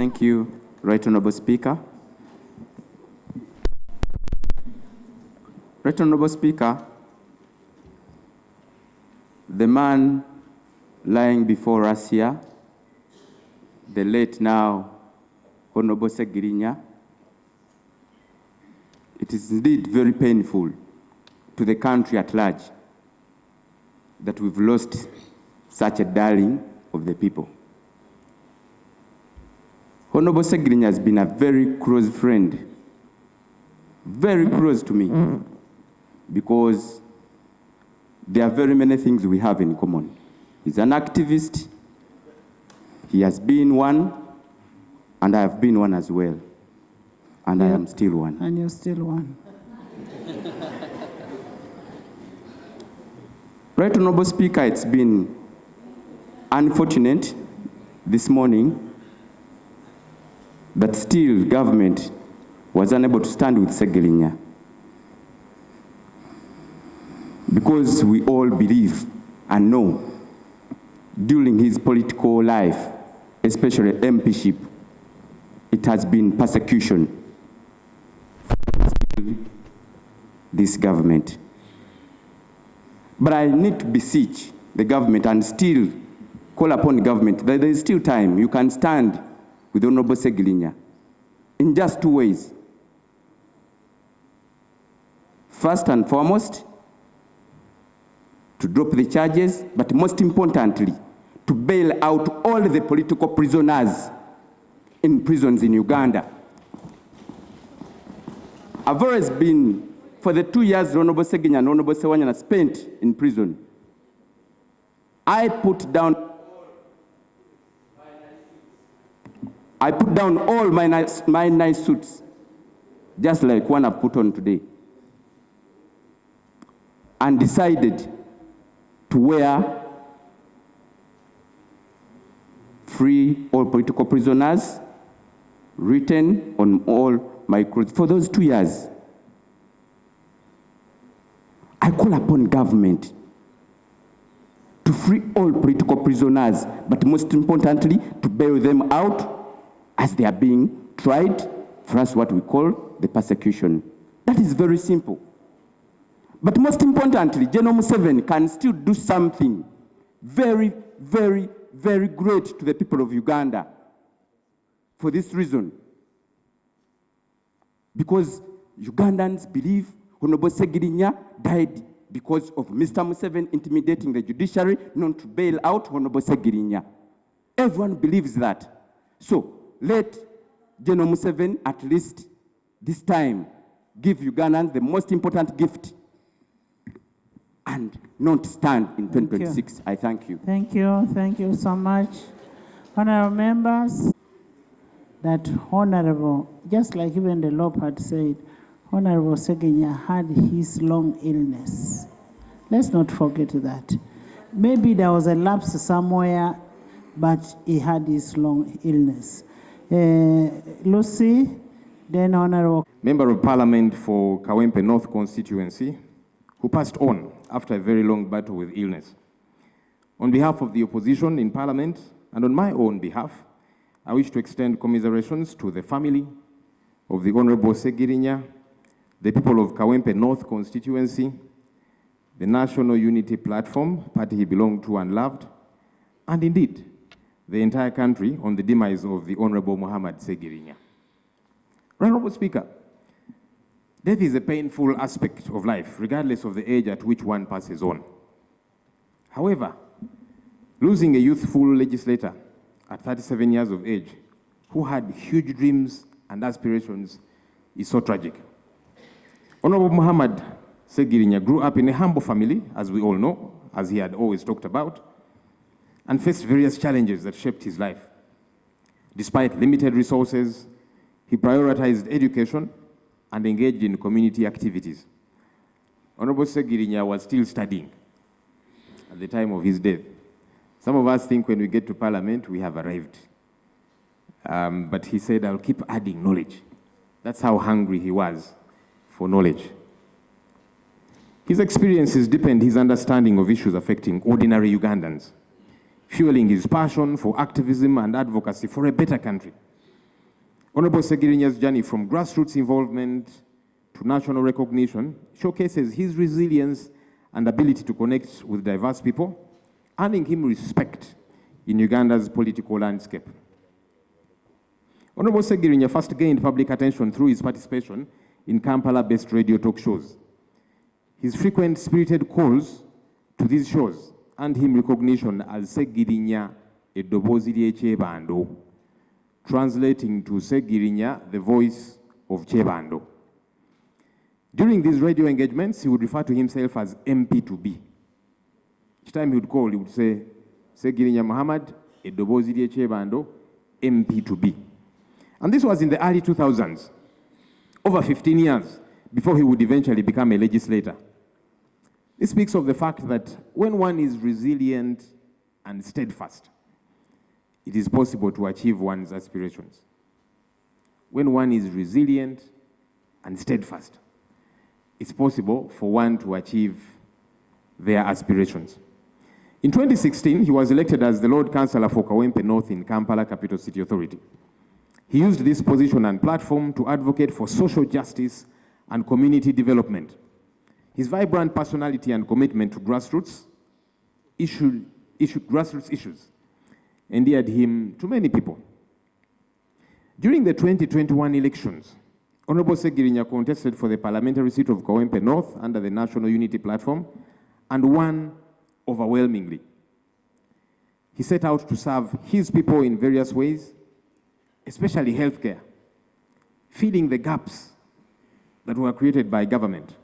Thank you, Right Honorable Speaker. Right Honorable Speaker, the man lying before us here, the late now Honorable Ssegirinya, it is indeed very painful to the country at large that we've lost such a darling of the people. Honorable Ssegirinya has been a very close friend, very close to me, because there are very many things we have in common. He's an activist, he has been one, and I have been one as well. And I am still one. And you're still one. Right Honorable Speaker, it's been unfortunate this morning that still government was unable to stand with Ssegirinya, because we all believe and know during his political life, especially MPship, it has been persecution for this government. But I need to beseech the government and still call upon the government that there is still time. You can stand with Honorable Ssegirinya in just two ways. First and foremost, to drop the charges, but most importantly, to bail out all the political prisoners in prisons in Uganda. I've always been, for the 2 years Honorable Ssegirinya and Honorable Ssewanyana spent in prison, I put down all my nice suits, just like one I put on today, and decided to wear free all political prisoners, written on all my clothes for those 2 years. I call upon government to free all political prisoners, but most importantly, to bail them out as they are being tried for us, what we call the persecution. That is very simple. But most importantly, General Museveni can still do something very, very, very great to the people of Uganda for this reason. Because Ugandans believe Honorable Ssegirinya died because of Mr. Museveni intimidating the judiciary not to bail out Honorable Ssegirinya. Everyone believes that. So let General Museveni at least this time give Ugandans the most important gift and not stand in 2026. I thank you. Thank you so much. Honorable members, that Honorable, just like even the Lord had said, Honorable Ssegirinya had his long illness. Let's not forget that. Maybe there was a lapse somewhere, but he had his long illness. Lucy, then Honorable. Member of Parliament for Kawempe North constituency, who passed on after a very long battle with illness. On behalf of the opposition in Parliament and on my own behalf, I wish to extend commiserations to the family of the Honorable Ssegirinya, the people of Kawempe North constituency, the National Unity Platform, party he belonged to and loved, and indeed, the entire country on the demise of the Honorable Muhammad Ssegirinya. Honorable Speaker, death is a painful aspect of life, regardless of the age at which one passes on. However, losing a youthful legislator at 37 years of age, who had huge dreams and aspirations, is so tragic. Honorable Muhammad Ssegirinya grew up in a humble family, as we all know, as he had always talked about, and faced various challenges that shaped his life. Despite limited resources, he prioritized education and engaged in community activities. Honorable Ssegirinya was still studying at the time of his death. Some of us think when we get to Parliament, we have arrived. But he said, I'll keep adding knowledge. That's how hungry he was for knowledge. His experiences deepened his understanding of issues affecting ordinary Ugandans, fueling his passion for activism and advocacy for a better country. Honorable Ssegirinya's journey from grassroots involvement to national recognition showcases his resilience and ability to connect with diverse people, earning him respect in Uganda's political landscape. Honorable Ssegirinya first gained public attention through his participation in Kampala-based radio talk shows. His frequent spirited calls to these shows earned him recognition as Ssegirinya eddoboozi ly'ekyebando, translating to Ssegirinya, the voice of Kyebando. During these radio engagements, he would refer to himself as MP to be. Each time he would call, he would say, Ssegirinya Muhammad, eddoboozi ly'ekyebando, MP to be. And this was in the early 2000s, over 15 years before he would eventually become a legislator. This speaks of the fact that when one is resilient and steadfast, it is possible to achieve one's aspirations. When one is resilient and steadfast, it's possible for one to achieve their aspirations. In 2016, he was elected as the Lord Councillor for Kawempe North in Kampala Capital City Authority. He used this position and platform to advocate for social justice and community development. His vibrant personality and commitment to grassroots issues endeared him to many people. During the 2021 elections, Honorable Ssegirinya contested for the parliamentary seat of Kawempe North under the National Unity Platform and won overwhelmingly. He set out to serve his people in various ways, especially healthcare, filling the gaps that were created by government.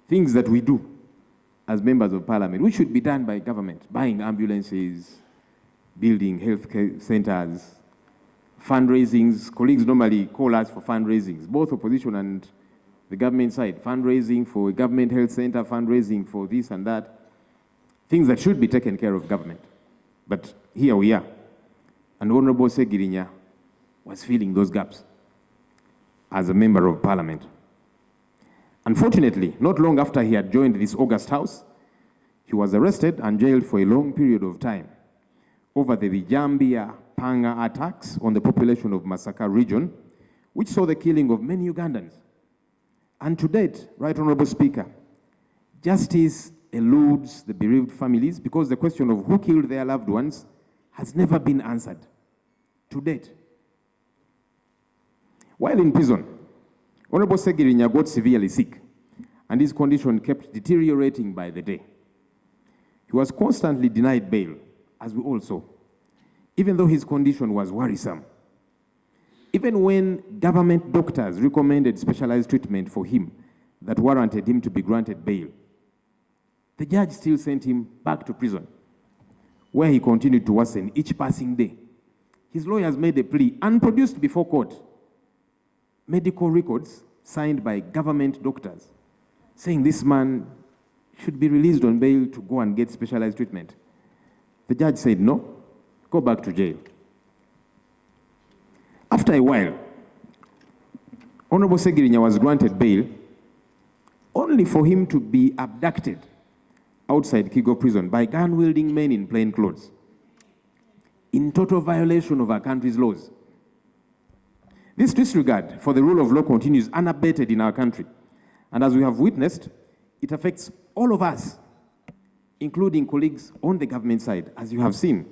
Things that we do as members of parliament, which should be done by government, buying ambulances, building healthcare centers, fundraisings. Colleagues normally call us for fundraisings, both opposition and the government side, fundraising for a government health center, fundraising for this and that, things that should be taken care of government. But here we are, and Honorable Ssegirinya was filling those gaps as a member of parliament. Unfortunately, not long after he had joined this august house, he was arrested and jailed for a long period of time over the Bijambia Panga attacks on the population of Masaka region, which saw the killing of many Ugandans. And to date, Right Honorable Speaker, justice eludes the bereaved families because the question of who killed their loved ones has never been answered, to date. While in prison, Honorable Ssegirinya got severely sick, and his condition kept deteriorating by the day. He was constantly denied bail, as we all saw, even though his condition was worrisome. Even when government doctors recommended specialized treatment for him that warranted him to be granted bail, the judge still sent him back to prison, where he continued to worsen each passing day. His lawyers made a plea and produced before court medical records signed by government doctors saying this man should be released on bail to go and get specialized treatment. The judge said, no, go back to jail. After a while, Honorable Ssegirinya was granted bail only for him to be abducted outside Kigo prison by gun-wielding men in plain clothes, in total violation of our country's laws. This disregard for the rule of law continues unabated in our country, and as we have witnessed, it affects all of us, including colleagues on the government side, as you have seen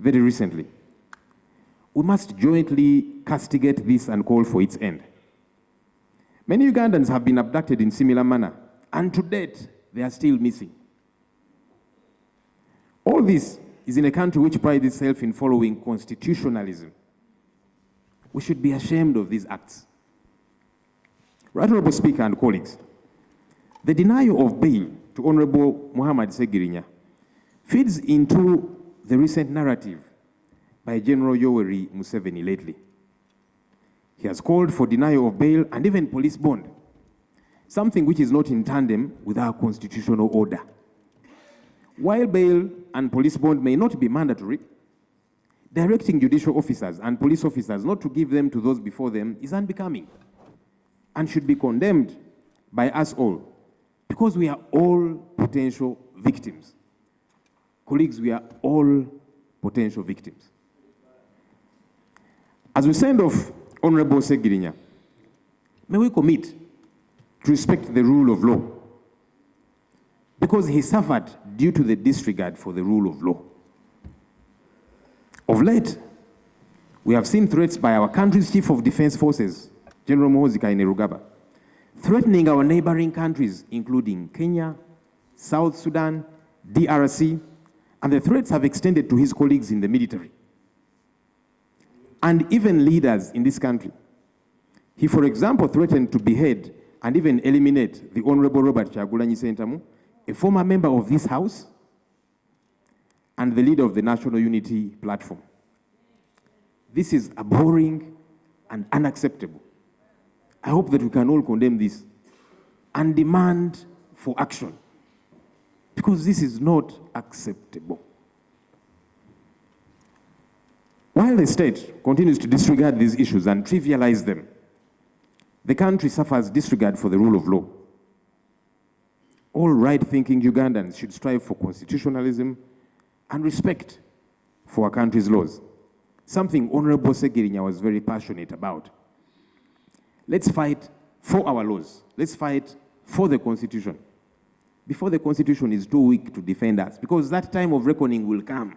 very recently. We must jointly castigate this and call for its end. Many Ugandans have been abducted in similar manner, and to date, they are still missing. All this is in a country which prides itself in following constitutionalism. We should be ashamed of these acts. Right Honorable Speaker and colleagues, the denial of bail to Honorable Muhammad Ssegirinya feeds into the recent narrative by General Yoweri Museveni lately. He has called for denial of bail and even police bond, something which is not in tandem with our constitutional order. While bail and police bond may not be mandatory, directing judicial officers and police officers not to give them to those before them is unbecoming and should be condemned by us all, because we are all potential victims. Colleagues, we are all potential victims. As we send off Honorable Ssegirinya, may we commit to respect the rule of law, because he suffered due to the disregard for the rule of law. Of late, we have seen threats by our country's Chief of Defense Forces, General Muhoozi Kainerugaba, threatening our neighboring countries, including Kenya, South Sudan, DRC, and the threats have extended to his colleagues in the military, and even leaders in this country. He, for example, threatened to behead and even eliminate the Honorable Robert Kyagulanyi Ssentamu, a former member of this House and the leader of the National Unity Platform. This is abhorring and unacceptable. I hope that we can all condemn this and demand for action, because this is not acceptable. While the state continues to disregard these issues and trivialize them, the country suffers disregard for the rule of law. All right-thinking Ugandans should strive for constitutionalism and respect for our country's laws, something Honorable Ssegirinya was very passionate about. Let's fight for our laws. Let's fight for the Constitution, before the Constitution is too weak to defend us, because that time of reckoning will come,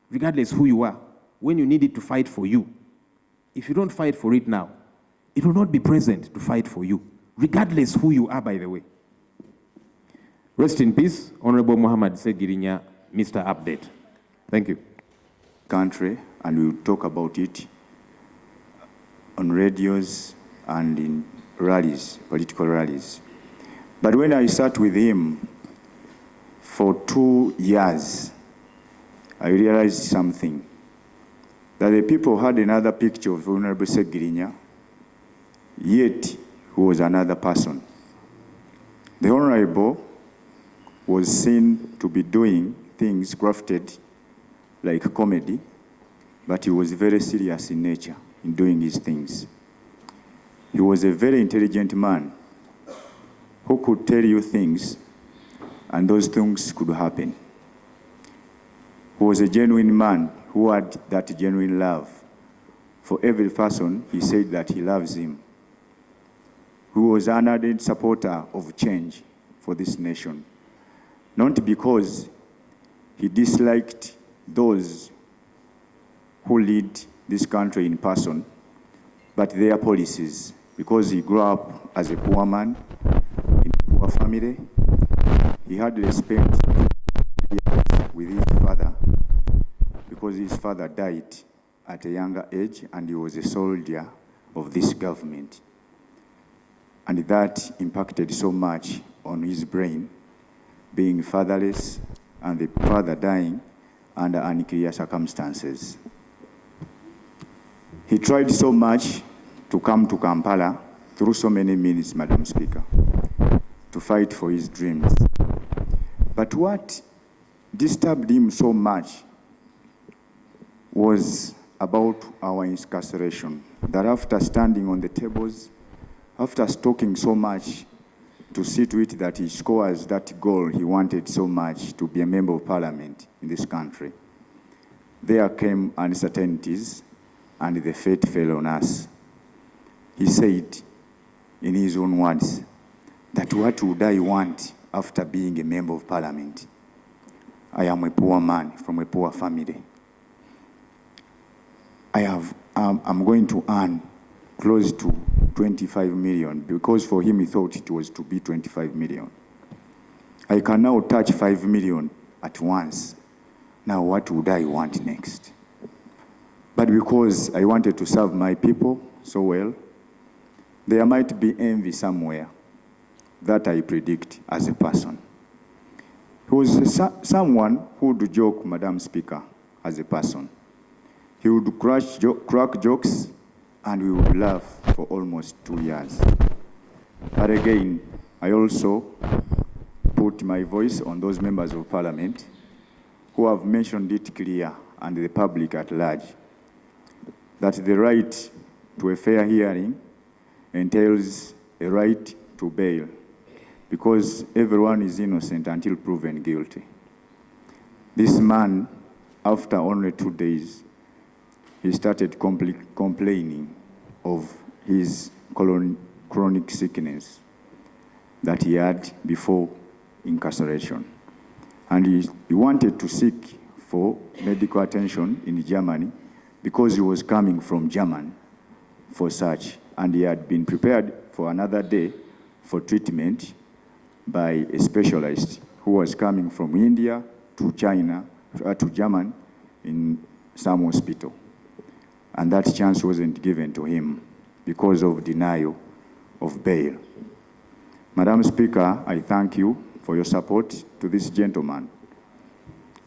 regardless who you are, when you need it to fight for you. If you don't fight for it now, it will not be present to fight for you, regardless who you are, by the way. Rest in peace, Honorable Muhammad Ssegirinya, Mr. Update. Thank you. Country, and we will talk about it on radios and in rallies, political rallies. But when I sat with him for 2 years, I realized something, that the people had another picture of Honorable Ssegirinya, yet he was another person. The Honorable was seen to be doing things grafted like comedy, but he was very serious in nature in doing his things. He was a very intelligent man who could tell you things, and those things could happen. He was a genuine man who had that genuine love. For every person, he said that he loves him. He was an ardent supporter of change for this nation, not because he disliked those who lead this country in person, but their policies, because he grew up as a poor man in a poor family. He had respect with his father, because his father died at a younger age and he was a soldier of this government. And that impacted so much on his brain, being fatherless and the father dying under unclear circumstances. He tried so much to come to Kampala through so many means, Madam Speaker, to fight for his dreams. But what disturbed him so much was about our incarceration, that after standing on the tables, after talking so much to see to it that he scores that goal he wanted so much, to be a member of parliament in this country, there came uncertainties and the fate fell on us. He said, in his own words, that what would I want after being a member of parliament? I am a poor man from a poor family. I'm going to earn close to 25 million, because for him he thought it was to be 25 million. I can now touch 5 million at once. Now what would I want next? But because I wanted to serve my people so well, there might be envy somewhere that I predict as a person. He was someone who would joke, Madam Speaker, as a person. He would crack jokes and we would laugh for almost 2 years. But again, I also put my voice on those members of parliament who have mentioned it clear, and the public at large, that the right to a fair hearing entails a right to bail, because everyone is innocent until proven guilty. This man, after only 2 days, he started complaining of his chronic sickness that he had before incarceration. And he wanted to seek for medical attention in Germany because he was coming from Germany for such. And he had been prepared for another day for treatment by a specialist who was coming from India to China, to Germany in some hospital. And that chance wasn't given to him because of denial of bail. Madam Speaker, I thank you for your support to this gentleman,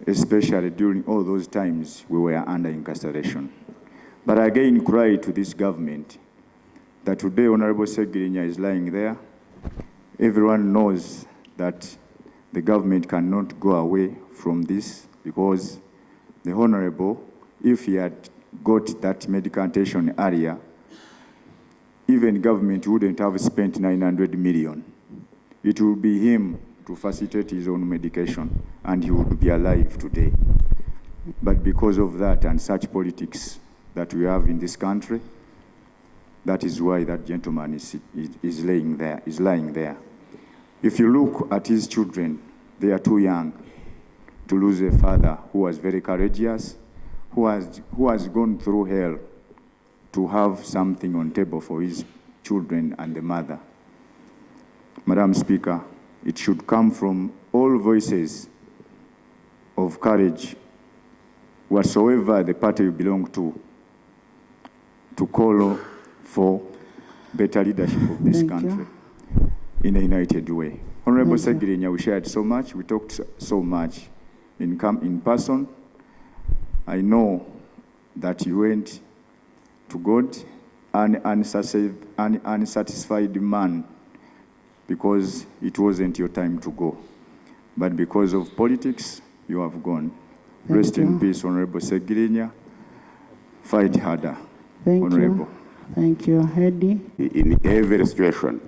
especially during all those times we were under incarceration. But I again cry to this government that today Honorable Ssegirinya is lying there. Everyone knows that the government cannot go away from this because the Honorable, if he had got that medical attention earlier, even government wouldn't have spent 900 million. It will be him to facilitate his own medication, and he would be alive today. But because of that and such politics that we have in this country, that is why that gentleman is lying there. If you look at his children, they are too young to lose a father who was very courageous, who has gone through hell to have something on table for his children and the mother. Madam Speaker, it should come from all voices of courage, whatsoever the party you belong to call for better leadership of this country in a united way. Honorable Ssegirinya, we shared so much, we talked so much in person. I know that you went to God, an unsatisfied man, because it wasn't your time to go. But because of politics, you have gone. Rest in peace, Honorable Ssegirinya. Fight harder, Honorable. Thank you, Hedy. In every situation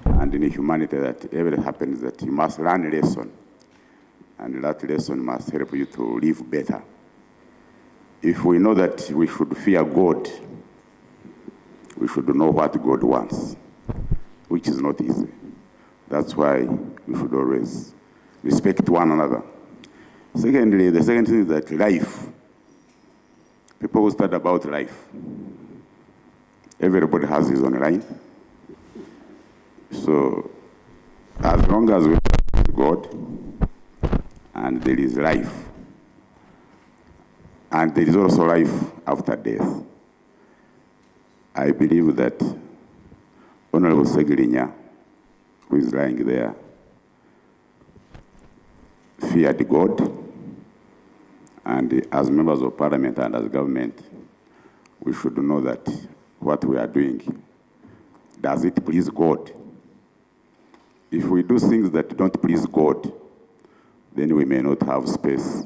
and in humanity that ever happens, that you must learn a lesson, and that lesson must help you to live better. If we know that we should fear God, we should know what God wants, which is not easy. That's why we should always respect one another. Secondly, the second thing is that life. People who study about life. Everybody has his own line. So, as long as we have God, and there is life, and there is also life after death, I believe that Honorable Ssegirinya, who is lying there, feared God, and as members of parliament and as government, we should know that what we are doing, does it please God? If we do things that don't please God, then we may not have space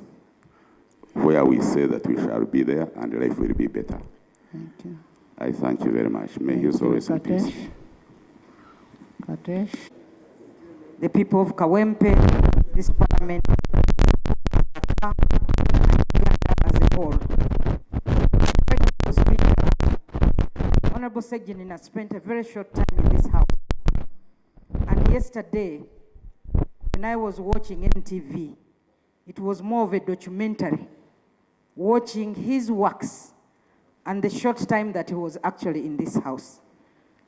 where we say that we shall be there and life will be better. Thank you. I thank you very much. May He always in peace. Katesh. The people of Kawempe, this parliament, as a whole. Honorable Ssegirinya spent a very short time in this house. And yesterday, when I was watching NTV, it was more of a documentary, watching his works and the short time that he was actually in this house.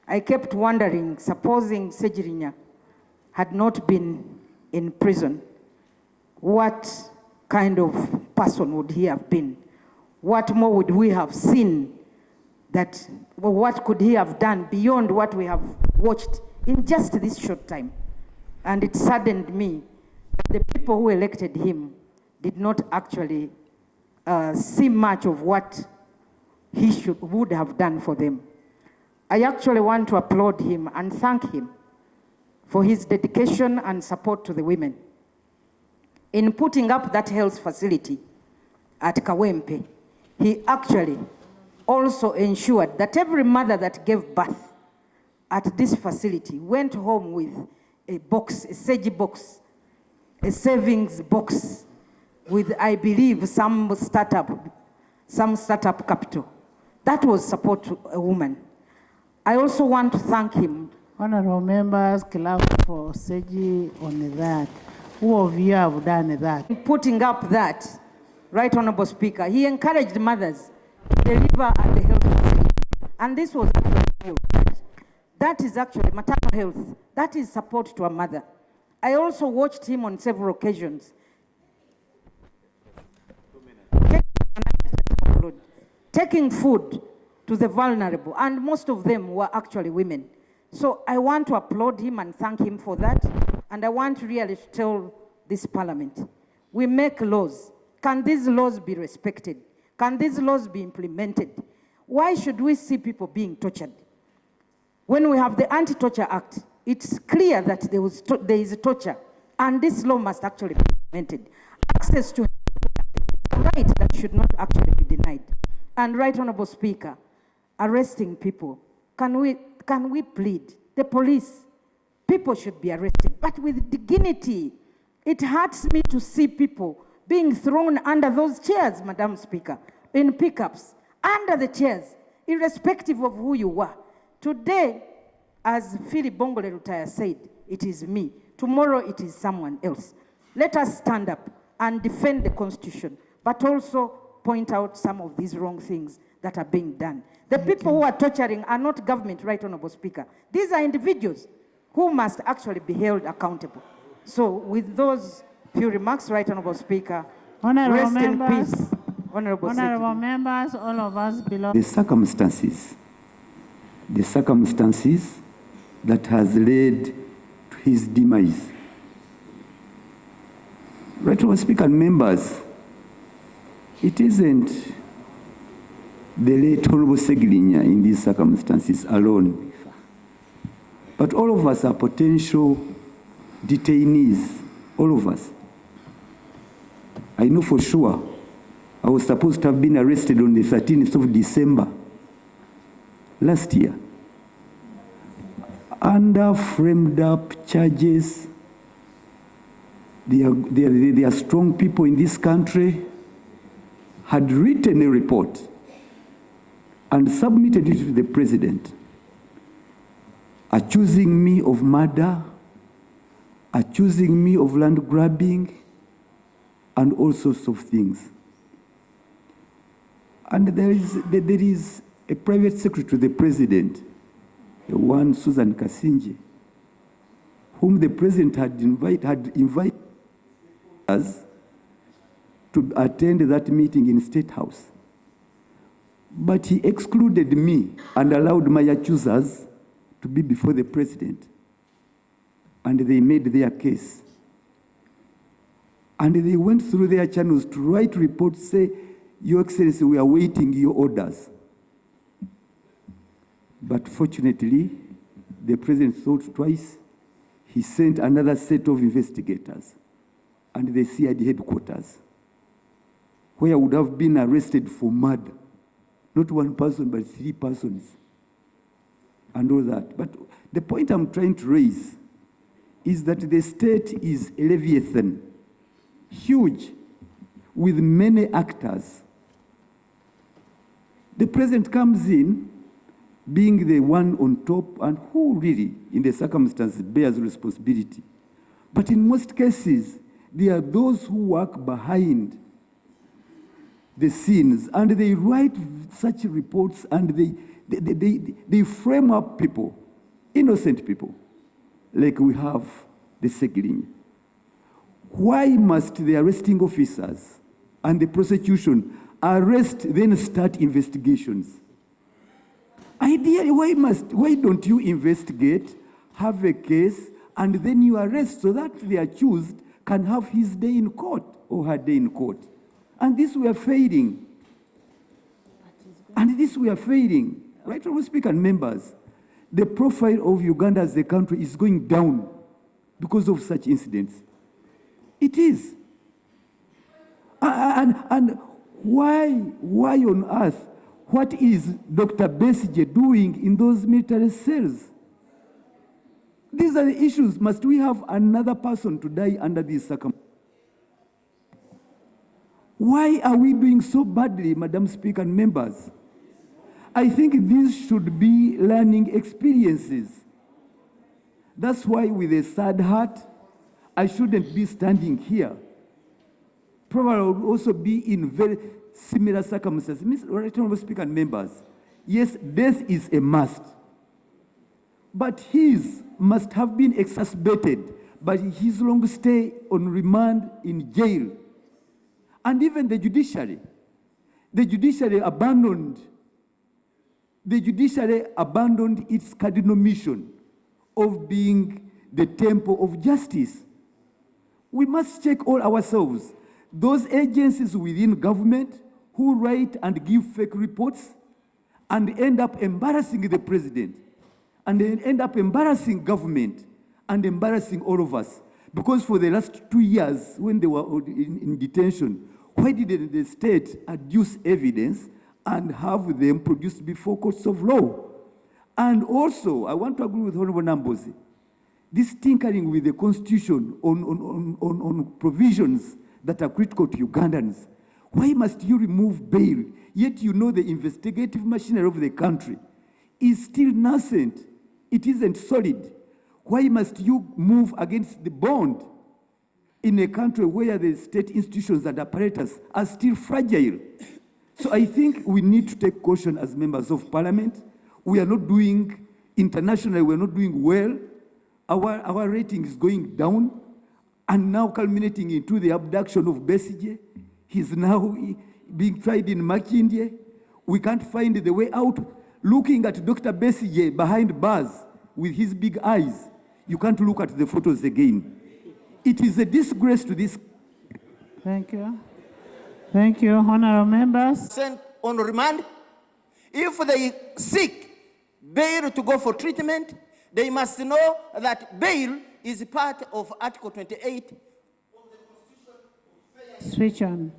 I kept wondering, supposing Ssegirinya had not been in prison, what kind of person would he have been? What more would we have seen? That, well, what could he have done beyond what we have watched in just this short time? And it saddened me that the people who elected him did not actually see much of what he would have done for them. I actually want to applaud him and thank him for his dedication and support to the women. In putting up that health facility at Kawempe, he actually also ensured that every mother that gave birth at this facility went home with a box, a Segi box, a savings box with, I believe, some startup some startup capital. That was support to a woman. I also want to thank him. Honorable members, clap for Ssegi on that. Who of you have done that? Putting up that, Right Honorable Speaker, he encouraged mothers to deliver at the health facility. And this was actually, that is actually maternal health. That is support to a mother. I also watched him on several occasions taking food to the vulnerable, and most of them were actually women. So I want to applaud him and thank him for that, and I want really to tell this parliament, we make laws. Can these laws be respected? Can these laws be implemented? Why should we see people being tortured? When we have the Anti-Torture Act, it's clear that there is torture, and this law must actually be implemented. Access to a right that should not actually be denied. And Right Honorable Speaker, arresting people, can we plead? The police, people should be arrested, but with dignity. It hurts me to see people being thrown under those chairs, Madam Speaker, in pickups, under the chairs, irrespective of who you were. Today, as Philip Bongole Rutaya said, it is me. Tomorrow it is someone else. Let us stand up and defend the Constitution, but also point out some of these wrong things that are being done. The people who are torturing are not government, Right Honorable Speaker. These are individuals who must actually be held accountable. So with those few remarks, Right Honorable Speaker, Honorable rest members, in peace, Honorable Honorable members, all of us belong. The circumstances that has led to his demise. Right Honorable Speaker and members, it isn't the late Honorable Ssegirinya in these circumstances alone, but all of us are potential detainees, all of us. I know for sure I was supposed to have been arrested on the 13th of December last year under framed up charges. There are strong people in this country had written a report and submitted it to the president, accusing me of murder, accusing me of land grabbing, and all sorts of things. And there is a private secretary to the president, one Susan Kasinje, whom the president had invited us to attend that meeting in State House. But he excluded me and allowed my accusers to be before the president. And they made their case. And they went through their channels to write reports, say, Your Excellency, we are waiting your orders. But fortunately, the president thought twice. He sent another set of investigators and the CID headquarters, where I would have been arrested for murder. Not one person, but 3 persons. And all that. But the point I'm trying to raise is that the state is a leviathan, huge, with many actors. The president comes in, being the one on top, and who really, in the circumstances, bears responsibility. But in most cases, there are those who work behind the scenes, and they write such reports, and they frame up people, innocent people, like we have the Ssegirinya. Why must the arresting officers and the prosecution arrest, then start investigations? Ideally, why don't you investigate, have a case, and then you arrest so that the accused can have his day in court or her day in court? And this we are failing. And this we are failing. Right, Honorable Speaker and members, the profile of Uganda as a country is going down because of such incidents. It is. And why on earth, what is Dr. Besigye doing in those military cells? These are the issues. Must we have another person to die under these circumstances? Why are we doing so badly, Madam Speaker and members? I think these should be learning experiences. That's why, with a sad heart, I shouldn't be standing here. Probably I would also be in very similar circumstances. Right, Honorable Speaker and members, yes, death is a must. But his must have been exacerbated by his long stay on remand in jail. And even the judiciary abandoned its cardinal mission of being the temple of justice. We must check all ourselves. Those agencies within government who write and give fake reports and end up embarrassing the president, and then end up embarrassing government and embarrassing all of us. Because for the last 2 years, when they were in detention, why didn't the state adduce evidence and have them produced before courts of law? And also, I want to agree with Honorable Sse. This tinkering with the Constitution on provisions that are critical to Ugandans. Why must you remove bail, yet you know the investigative machinery of the country is still nascent? It isn't solid. Why must you move against the bond in a country where the state institutions and apparatus are still fragile? So I think we need to take caution as members of parliament. We are not doing, internationally, we are not doing well. Our rating is going down, and now culminating into the abduction of Besigye. He's now being tried in Makindye. We can't find the way out. Looking at Dr. Besigye behind bars with his big eyes, you can't look at the photos again. It is a disgrace to this. Thank you. Thank you, honorable members. Sent on remand. If they seek bail to go for treatment, they must know that bail is part of Article 28 of the Constitution. Switch on.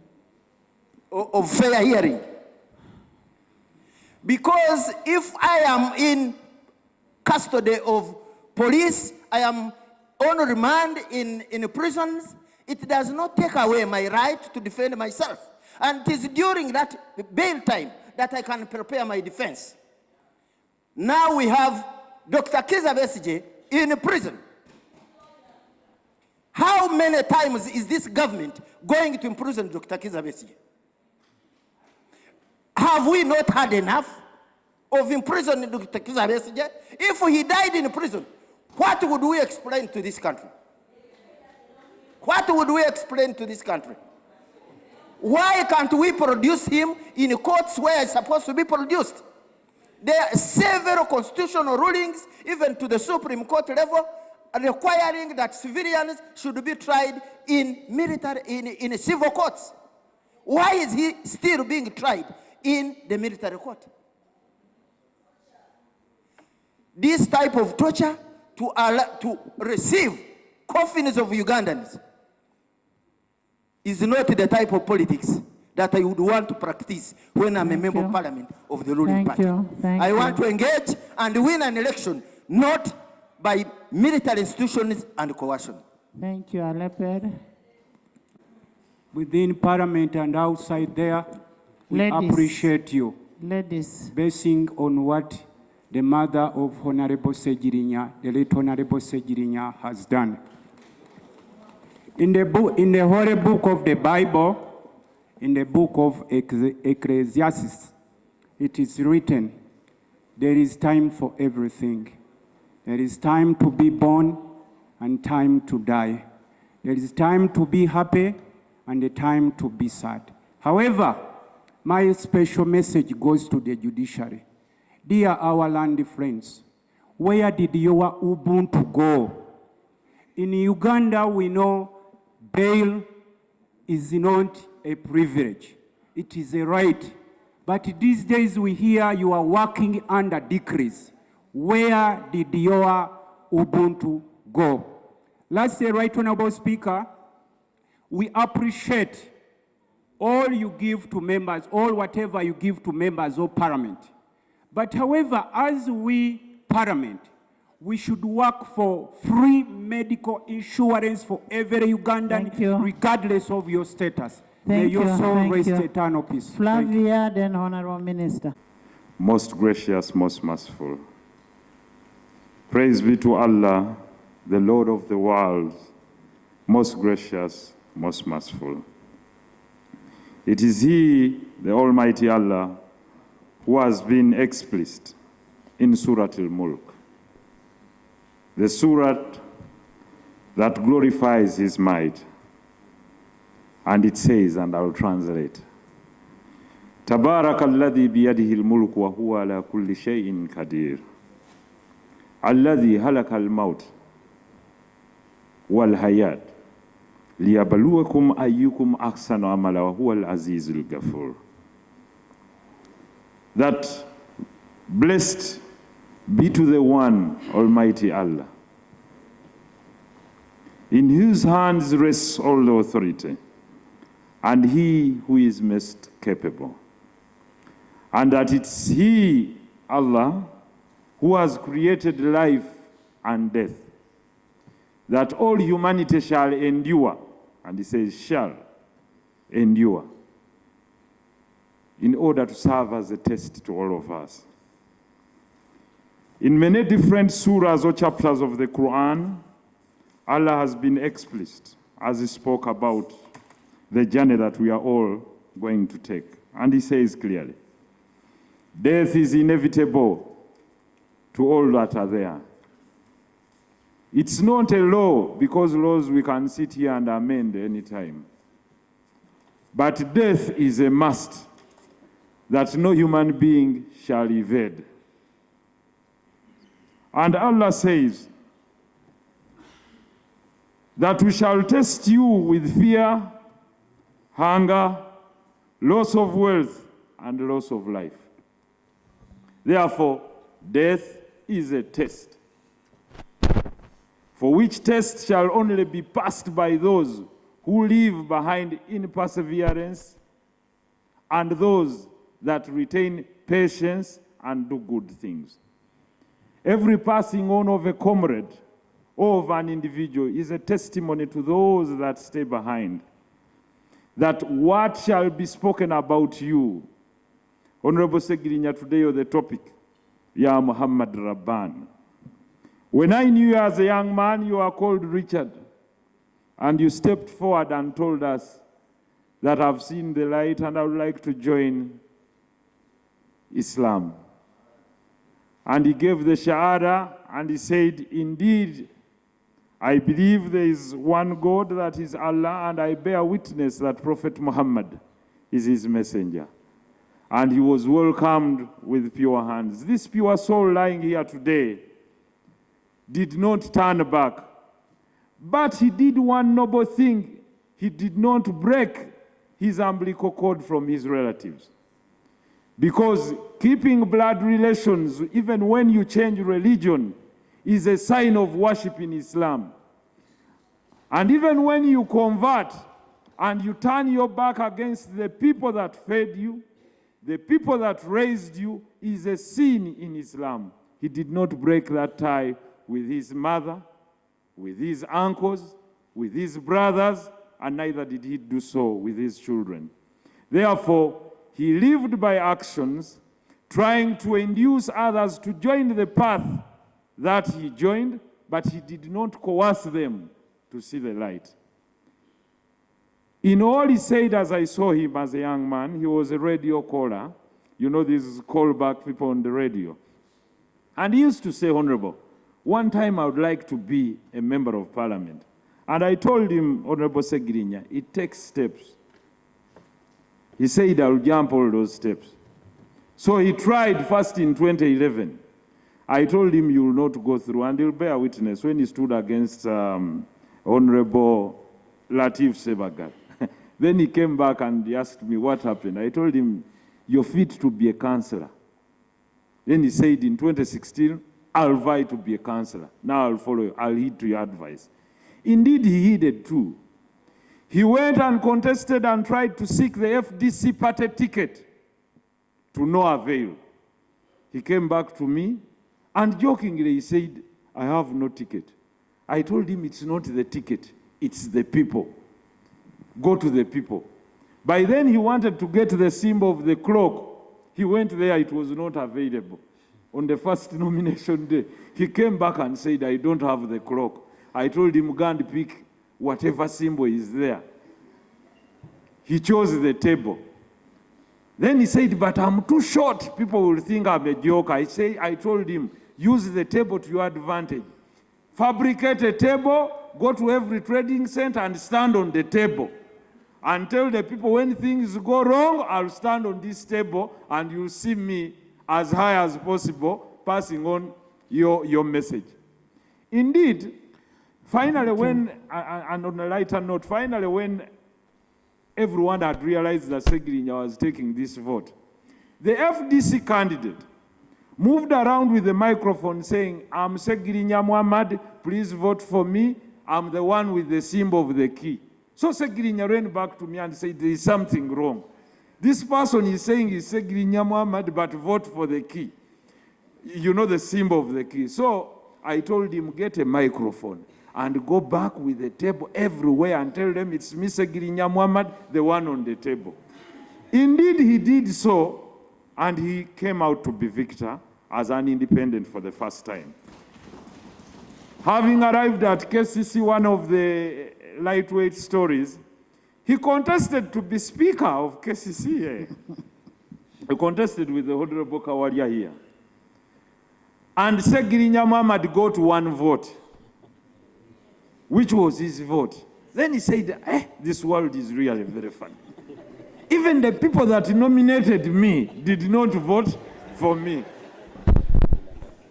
Of fair hearing. Because if I am in custody of police, I am on remand in prisons, it does not take away my right to defend myself. And it is during that bail time that I can prepare my defense. Now we have Dr. Kizza Besigye in prison. How many times is this government going to imprison Dr. Kizza Besigye? Have we not had enough of imprisoning Dr. Kizza Besigye? If he died in prison, what would we explain to this country? What would we explain to this country? Why can't we produce him in courts where it's supposed to be produced? There are several constitutional rulings, even to the Supreme Court level, requiring that civilians should be tried in military, in civil courts. Why is he still being tried in the military court? This type of torture to receive coffins of Ugandans is not the type of politics that I would want to practice when I'm a member of parliament of the ruling party. I want to engage and win an election, not by military institutions and coercion. Thank you, Alepere. Within parliament and outside there, we appreciate you. Ladies. Basing on what the mother of Honorable Ssegirinya, the late Honorable Ssegirinya, has done. In the Holy Book of the Bible, in the book of Ecclesiastes, it is written, there is time for everything. There is time to be born and time to die. There is time to be happy and a time to be sad. However, my special message goes to the judiciary. Dear our land friends, where did your Ubuntu go? In Uganda, we know bail is not a privilege. It is a right. But these days we hear you are working under decrees. Where did your Ubuntu go? Lastly, Right Honorable Speaker, we appreciate all you give to members, all whatever you give to members of parliament. But however, as we parliament, we should work for free medical insurance for every Ugandan, regardless of your status. May Thank your you, soul thank rest you. eternal peace. Thank you. Flavia, then Honorable Minister. Most gracious, most merciful. Praise be to Allah, the Lord of the world, most gracious, most merciful. It is He, the Almighty Allah, who has been explicit in Surah Al-Mulk, the surah that glorifies His might. And it says, and I'll translate, تبارك الذي بيده الملك وهو على كل شيء قدير الذي هلك الموت والحياة ليبلوكم أيكم أحسن عملا وهو العزيز الغفور. That blessed be to the one Almighty Allah, in whose hands rests all the authority, and He who is most capable. And that it's He, Allah, who has created life and death, that all humanity shall endure, and He says shall endure, in order to serve as a test to all of us. In many different surahs or chapters of the Quran, Allah has been explicit as He spoke about the journey that we are all going to take. And He says clearly, death is inevitable to all that are there. It's not a law, because laws we can sit here and amend anytime. But death is a must that no human being shall evade. And Allah says that we shall test you with fear, hunger, loss of wealth, and loss of life. Therefore, death is a test, for which test shall only be passed by those who leave behind in perseverance and those that retain patience and do good things. Every passing on of a comrade or of an individual is a testimony to those that stay behind, that what shall be spoken about you. Honorable Ssegirinya, today on the topic, Ya Muhammad Rabban. When I knew you as a young man, you are called Richard, and you stepped forward and told us that I've seen the light and I would like to join Islam. And he gave the Shahada, and he said, indeed, I believe there is one God, that is Allah, and I bear witness that Prophet Muhammad is His messenger. And he was welcomed with pure hands. This pure soul lying here today did not turn back, but he did one noble thing. He did not break his umbilical cord from his relatives. Because keeping blood relations, even when you change religion, is a sign of worship in Islam. And even when you convert and you turn your back against the people that fed you, the people that raised you, is a sin in Islam. He did not break that tie with his mother, with his uncles, with his brothers, and neither did he do so with his children. Therefore, he lived by actions, trying to induce others to join the path that he joined, but he did not coerce them to see the light. In all he said, as I saw him as a young man, he was a radio caller. You know, these callback people on the radio. And he used to say, Honorable, one time I would like to be a member of parliament. And I told him, Honorable Ssegirinya, it takes steps. He said, I'll jump all those steps. So he tried first in 2011. I told him, you will not go through, and he'll bear witness when he stood against Honorable Latif Sebagat. Then he came back and he asked me what happened. I told him, you're fit to be a councillor. Then he said, in 2016, I'll vie to be a councillor. Now I'll follow you. I'll heed to your advice. Indeed, he heeded too. He went and contested and tried to seek the FDC party ticket, to no avail. He came back to me, and jokingly he said, I have no ticket. I told him, it's not the ticket, it's the people. Go to the people. By then, he wanted to get the symbol of the clock. He went there, it was not available. On the first nomination day, he came back and said, I don't have the clock. I told him, go and pick whatever symbol is there. He chose the table. Then he said, but I'm too short. People will think I'm a joker. I told him, use the table to your advantage. Fabricate a table, go to every trading center and stand on the table. And tell the people when things go wrong, I'll stand on this table and you'll see me as high as possible, passing on your message. Indeed, finally when, and on a lighter note, finally when everyone had realized that Ssegirinya was taking this vote, the FDC candidate moved around with the microphone saying, I'm Ssegirinya Muhammad, please vote for me. I'm the one with the symbol of the key. So Ssegirinya ran back to me and said, there is something wrong. This person is saying he's Ssegirinya Muhammad, but vote for the key. You know the symbol of the key. So I told him, get a microphone and go back with the table everywhere and tell them it's me, Ssegirinya Muhammad, the one on the table. Indeed, he did so, and he came out to be victor as an independent for the first time. Having arrived at KCC, one of the lightweight stories, he contested to be speaker of KCC. He contested with the Honorable Kawalia here. And Ssegirinya Muhammad got 1 vote, which was his vote. Then he said, this world is really very funny. Even the people that nominated me did not vote for me.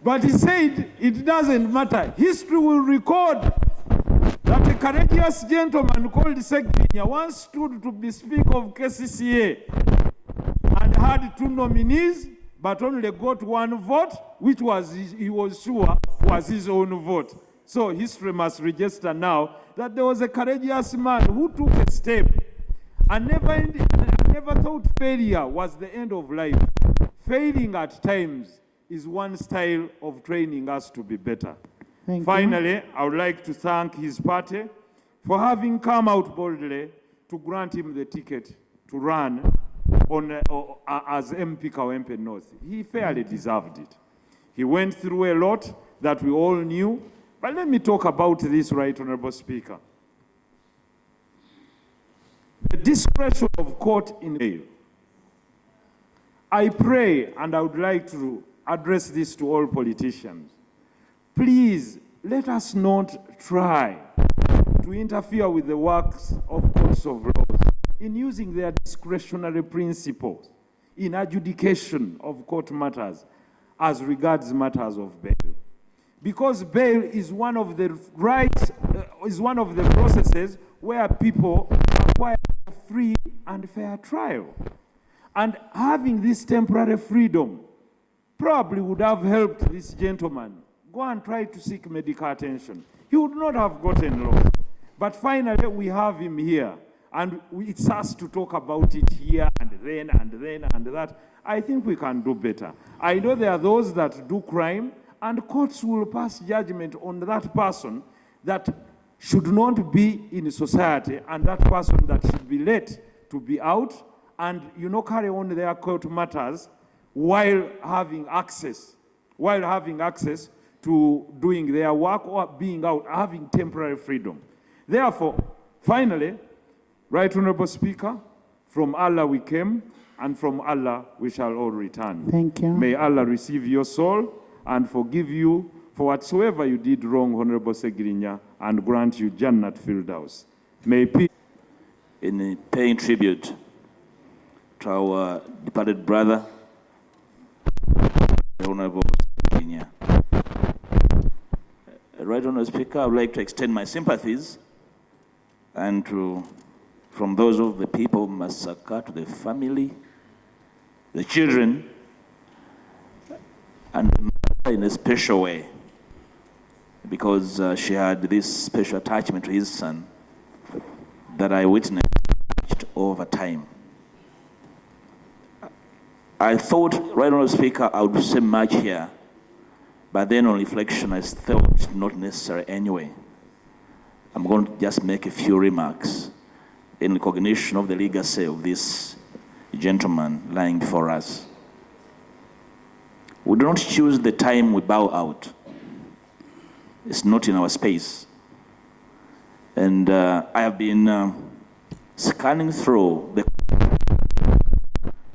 But he said, it doesn't matter. History will record that a courageous gentleman called Ssegirinya once stood to be Speaker of KCCA and had 2 nominees, but only got 1 vote, which was he was sure was his own vote. So history must register now that there was a courageous man who took a step and never thought failure was the end of life. Failing at times is one style of training us to be better. Finally, I would like to thank his party for having come out boldly to grant him the ticket to run as MP Kawempe North. He fairly deserved it. He went through a lot that we all knew, but let me talk about this, Right Honorable Speaker. The discretion of court in bail. I pray, and I would like to address this to all politicians. Please, let us not try to interfere with the works of courts of law in using their discretionary principles in adjudication of court matters as regards matters of bail. Because bail is one of the rights, is one of the processes where people acquire a free and fair trial. And having this temporary freedom probably would have helped this gentleman go and try to seek medical attention. He would not have gotten lost. But finally, we have him here. And it's us to talk about it here and then and then and that. I think we can do better. I know there are those that do crime, and courts will pass judgment on that person that should not be in society, and that person that should be let to be out and, you know, carry on their court matters while having access to doing their work or being out, having temporary freedom. Therefore, finally, Right Honorable Speaker, from Allah we came, and from Allah we shall all return. Thank you. May Allah receive your soul and forgive you for whatsoever you did wrong, Honorable Ssegirinya, and grant you Jannat Firdaus. May peace. In paying tribute to our departed brother, Honorable Ssegirinya. Right Honorable Speaker, I would like to extend my sympathies and from those of the people of Masaka to the family, the children, and the mother in a special way, because she had this special attachment to his son that I witnessed over time. I thought, Right Honorable Speaker, I would say much here, but then on reflection, I thought not necessary anyway. I'm going to just make a few remarks. in recognition of the legacy of this gentleman lying before us. We do not choose the time we bow out. It's not in our space. And I have been scanning through the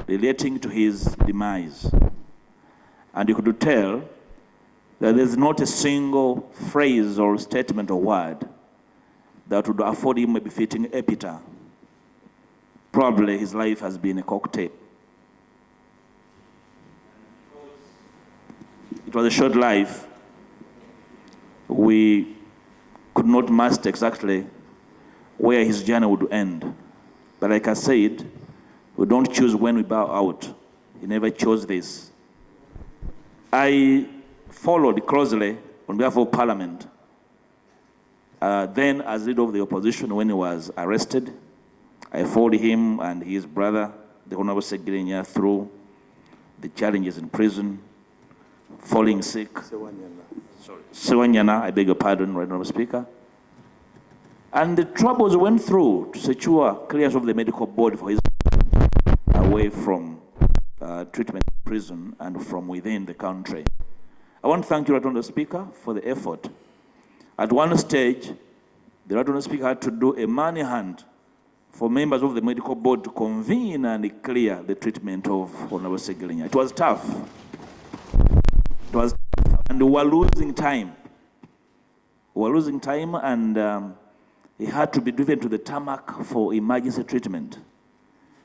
relating to his demise. And you could tell that there's not a single phrase or statement or word that would afford him a befitting epitaph. Probably his life has been a cocktail. It was a short life. We could not master exactly where his journey would end. But like I said, we don't choose when we bow out. He never chose this. I followed closely on behalf of Parliament, then as leader of the opposition when he was arrested. I followed him and his brother, the Honorable Ssegirinya, through the challenges in prison, falling sick. Ssewanyana, I beg your pardon, Right Honorable Speaker. And the troubles went through to secure clearance of the medical board for his away from treatment in prison and from within the country. I want to thank you, Right Honorable Speaker, for the effort. At one stage, the Right Honorable Speaker had to do a money hunt for members of the medical board to convene and clear the treatment of Honorable Ssegirinya. It was tough. It was tough, and we were losing time. We were losing time, and he had to be driven to the tarmac for emergency treatment.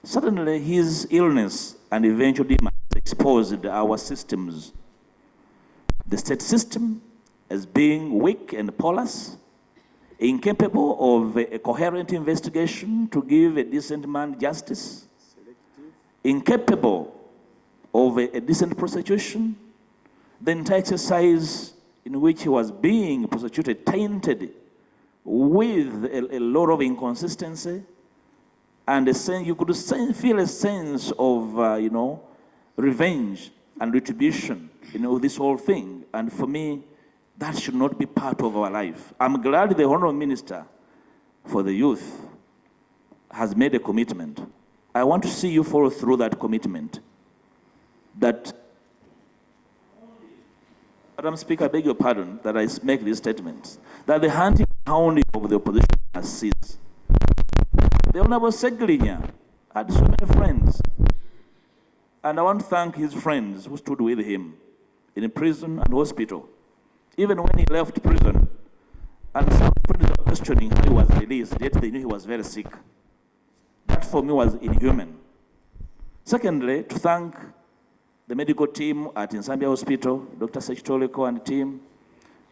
Suddenly, his illness and eventual demise exposed our systems. The state system as being weak and porous, incapable of a coherent investigation to give a decent man justice, incapable of a decent prosecution, the entire exercise in which he was being prosecuted tainted with a lot of inconsistency, and you could feel a sense of, revenge and retribution, this whole thing. And for me, that should not be part of our life. I'm glad the Honorable Minister for the Youth has made a commitment. I want to see you follow through that commitment. That, Madam Speaker, I beg your pardon that I make these statements, that the hunting and hounding of the opposition has ceased. The Honorable Ssegirinya had so many friends. And I want to thank his friends who stood with him in prison and hospital. Even when he left prison, and some friends were questioning how he was released, yet they knew he was very sick. That for me was inhuman. Secondly, to thank the medical team at Nsambya Hospital, Dr. Sechitoleko and team,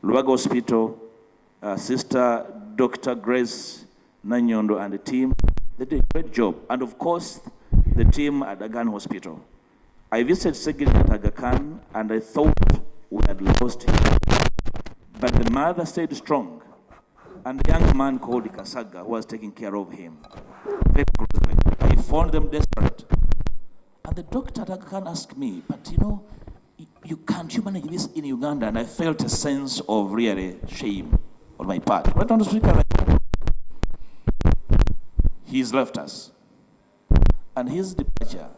Luaga Hospital, Sister Dr. Grace Nanyondo and the team. They did a great job. And of course, the team at Aga Khan Hospital. I visited Ssegirinya at Aga Khan, and I thought we had lost him. But the mother stayed strong, and the young man called Kasaga was taking care of him very closely. I found them desperate. And the doctor at Aga Khan asked me, but you can't manage this in Uganda, and I felt a sense of really shame on my part. Right on the speaker, he's left us. And his departure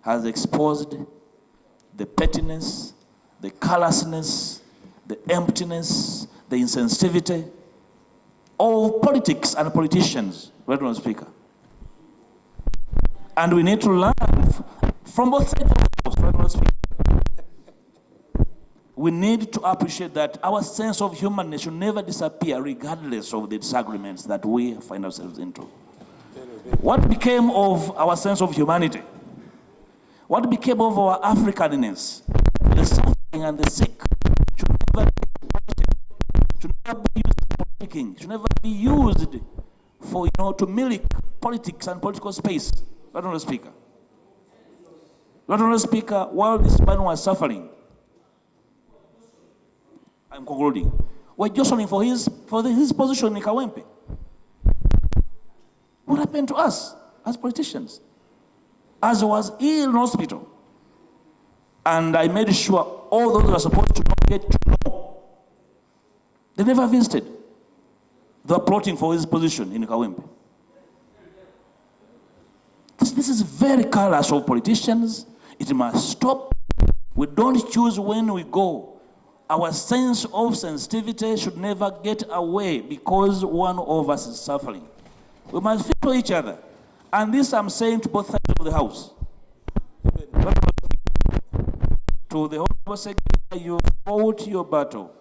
has exposed the pettiness, the callousness, the emptiness, the insensitivity of politics and politicians, Right Honorable Speaker. And we need to learn from both sides of the house, Right Honorable Speaker. We need to appreciate that our sense of humanness should never disappear regardless of the disagreements that we find ourselves into. What became of our sense of humanity? What became of our Africanness? The suffering and the sick should never be exploited, should never be used for politicking, should never be used for, to milk politics and political space. Right Honorable Speaker. Right Honorable Speaker, while this man was suffering, I'm concluding, we're jostling for his position in Kawempe. What happened to us as politicians? As I was ill in hospital, and I made sure all those who are supposed to know get to know. They never visited. They were plotting for his position in Kawempe. this is very careless of politicians. It must stop. We don't choose when we go. Our sense of sensitivity should never get away because one of us is suffering. We must feel for each other. And this I'm saying to both sides of the House. To the Honorable Sse, you fought your battle.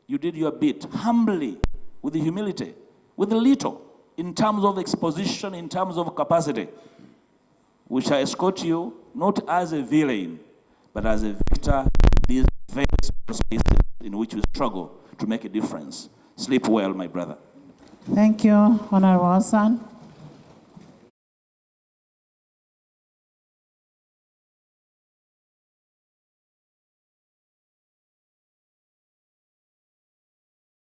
You did your bit humbly, with humility, with a little, in terms of exposition, in terms of capacity. We shall escort you not as a villain, but as a victor in these very small spaces in which we struggle to make a difference. Sleep well, my brother. Thank you, Honorable Sse.